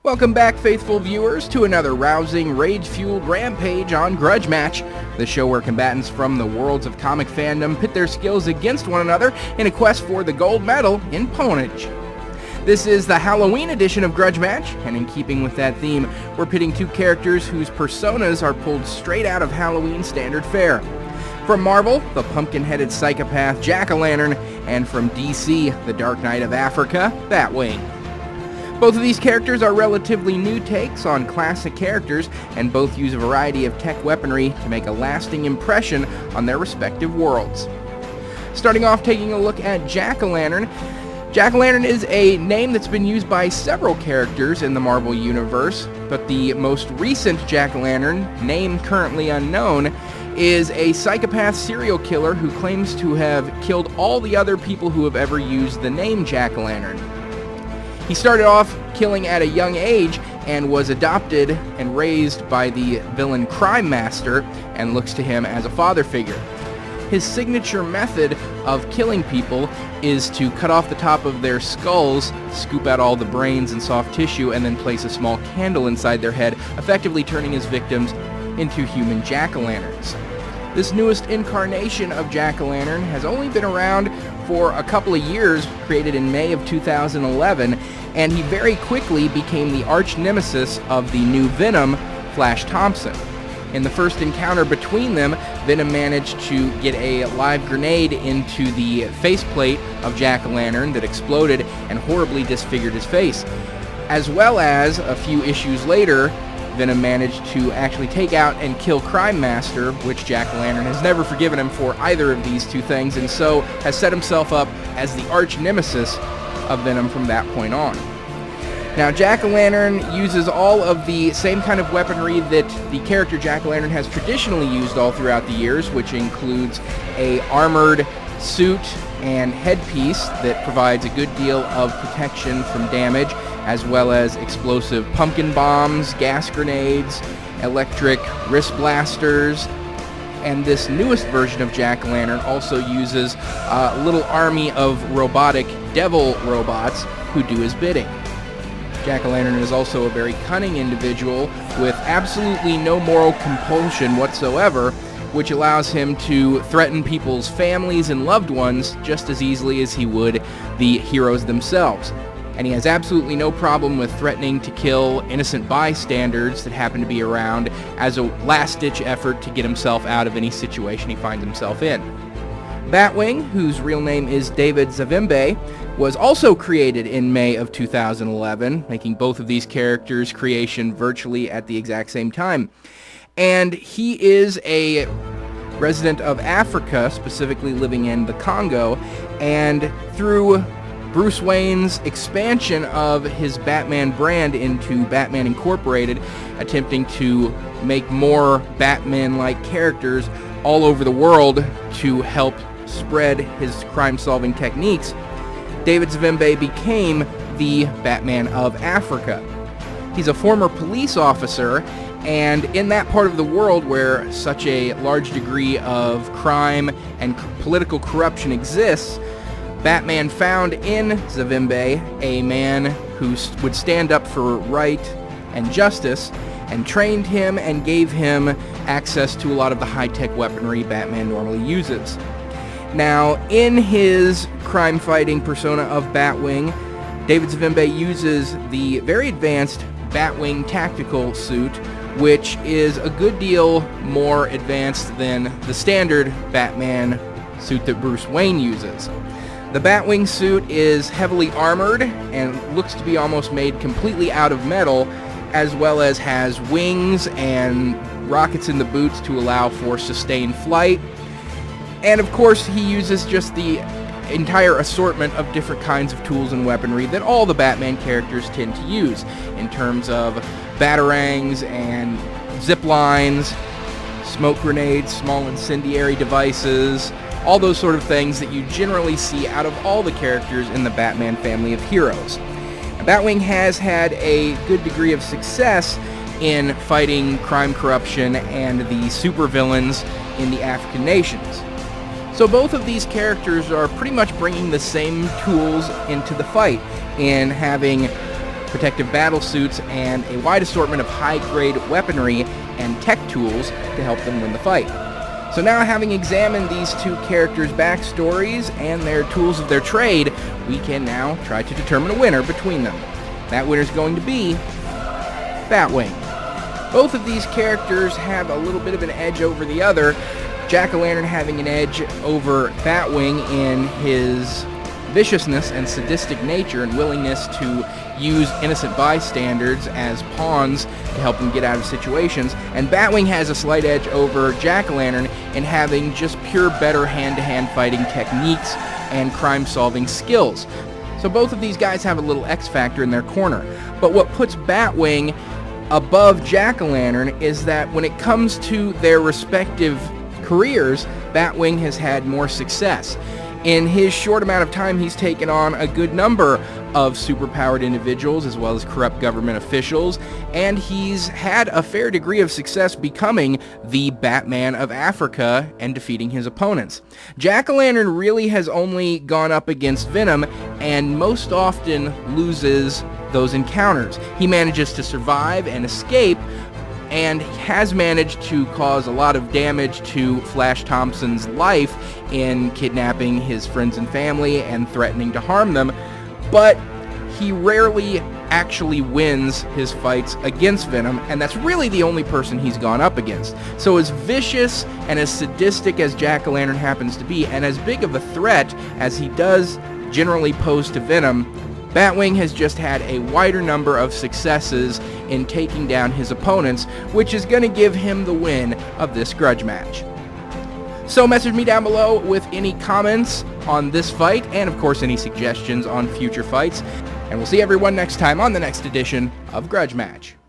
Welcome back, faithful viewers, to another rousing, rage-fueled rampage on Grudge Match, the show where combatants from the worlds of comic fandom pit their skills against one another in a quest for the gold medal in ponage. This is the Halloween edition of Grudge Match, and in keeping with that theme, we're pitting two characters whose personas are pulled straight out of Halloween standard fare. From Marvel, the pumpkin-headed psychopath Jack-o'-lantern, and from DC, the Dark Knight of Africa, Batwing. Both of these characters are relatively new takes on classic characters, and both use a variety of tech weaponry to make a lasting impression on their respective worlds. Starting off taking a look at Jack-o'-lantern. Jack-o'-lantern is a name that's been used by several characters in the Marvel Universe, but the most recent Jack-o'-lantern, name currently unknown, is a psychopath serial killer who claims to have killed all the other people who have ever used the name Jack-o'-lantern. He started off killing at a young age and was adopted and raised by the villain Crime Master and looks to him as a father figure. His signature method of killing people is to cut off the top of their skulls, scoop out all the brains and soft tissue, and then place a small candle inside their head, effectively turning his victims into human jack-o'-lanterns. This newest incarnation of Jack-o'-lantern has only been around for a couple of years, created in May of 2011, and he very quickly became the arch nemesis of the new Venom, Flash Thompson. In the first encounter between them, Venom managed to get a live grenade into the faceplate of Jack-o'-lantern that exploded and horribly disfigured his face. As well as, a few issues later, Venom managed to actually take out and kill Crime Master, which Jack-o'-lantern has never forgiven him for either of these two things, and so has set himself up as the arch nemesis of Venom from that point on. Now, Jack-o'-lantern uses all of the same kind of weaponry that the character Jack-o'-lantern has traditionally used all throughout the years, which includes a armored suit and headpiece that provides a good deal of protection from damage, as well as explosive pumpkin bombs, gas grenades, electric wrist blasters, and this newest version of Jack-o'-lantern also uses a little army of robotic devil robots who do his bidding. Jack-o'-lantern is also a very cunning individual with absolutely no moral compulsion whatsoever, which allows him to threaten people's families and loved ones just as easily as he would the heroes themselves. And he has absolutely no problem with threatening to kill innocent bystanders that happen to be around as a last-ditch effort to get himself out of any situation he finds himself in. Batwing, whose real name is David Zavimbe, was also created in May of 2011, making both of these characters' creation virtually at the exact same time. And he is a resident of Africa, specifically living in the Congo, and through Bruce Wayne's expansion of his Batman brand into Batman Incorporated, attempting to make more Batman-like characters all over the world to help spread his crime-solving techniques, David Zavimbe became the Batman of Africa. He's a former police officer, and in that part of the world where such a large degree of crime and political corruption exists, Batman found in Zavimbe a man who would stand up for right and justice, and trained him and gave him access to a lot of the high-tech weaponry Batman normally uses. Now, in his crime-fighting persona of Batwing, David Zavimbe uses the very advanced Batwing tactical suit, which is a good deal more advanced than the standard Batman suit that Bruce Wayne uses. The Batwing suit is heavily armored and looks to be almost made completely out of metal, as well as has wings and rockets in the boots to allow for sustained flight. And of course, he uses just the entire assortment of different kinds of tools and weaponry that all the Batman characters tend to use, in terms of batarangs and zip lines, smoke grenades, small incendiary devices, all those sort of things that you generally see out of all the characters in the Batman family of heroes. Now, Batwing has had a good degree of success in fighting crime, corruption, and the supervillains in the African nations. So both of these characters are pretty much bringing the same tools into the fight, in having protective battle suits, and a wide assortment of high-grade weaponry and tech tools to help them win the fight. So now, having examined these two characters' backstories and their tools of their trade, we can now try to determine a winner between them. That winner is going to be Batwing. Both of these characters have a little bit of an edge over the other, Jack-o'-lantern having an edge over Batwing in his viciousness and sadistic nature and willingness to use innocent bystanders as pawns to help him get out of situations, and Batwing has a slight edge over Jack-o'-lantern in having just pure better hand-to-hand fighting techniques and crime-solving skills. So both of these guys have a little X factor in their corner. But what puts Batwing above Jack-o'-lantern is that when it comes to their respective careers, Batwing has had more success. In his short amount of time, he's taken on a good number of superpowered individuals as well as corrupt government officials, and he's had a fair degree of success becoming the Batman of Africa and defeating his opponents. Jack-o'-lantern really has only gone up against Venom and most often loses those encounters. He manages to survive and escape, and has managed to cause a lot of damage to Flash Thompson's life in kidnapping his friends and family and threatening to harm them, but he rarely actually wins his fights against Venom, and that's really the only person he's gone up against. So as vicious and as sadistic as Jack-o'-lantern happens to be, and as big of a threat as he does generally pose to Venom, Batwing has just had a wider number of successes in taking down his opponents, which is going to give him the win of this grudge match. So message me down below with any comments on this fight, and of course any suggestions on future fights, and we'll see everyone next time on the next edition of Grudge Match.